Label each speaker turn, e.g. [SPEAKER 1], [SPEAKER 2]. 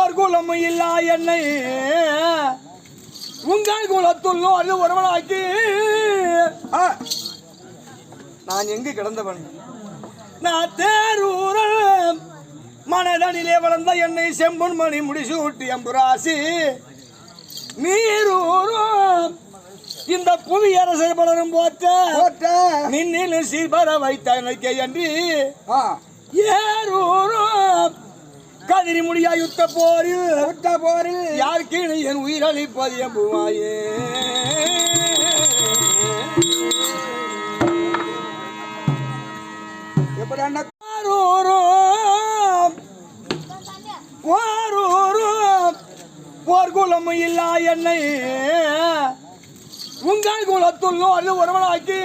[SPEAKER 1] போர் குலம் இல்லா என்னை உங்கள் குலத்துள் ஒருவனாக்கி நான் எங்கு கிடந்தவன் நான் தேரூர மனதனிலே வளர்ந்த என்னை செம்பொன் மணி முடிசூட்டி அம்புராசி நீரூரும் இந்த புவி அரசர் பலரும் போற்ற நின்னில் சீர்பர வைத்த எனக்கு என்று ஏரூரும் கதிரி முடியா யுத்த போரில் யாருக்கு என் உயிரளிப்பது எம்புவாயே போர் குலம் இல்லா என்னை உங்கள் குலத்துள் ஒருவனாக்கி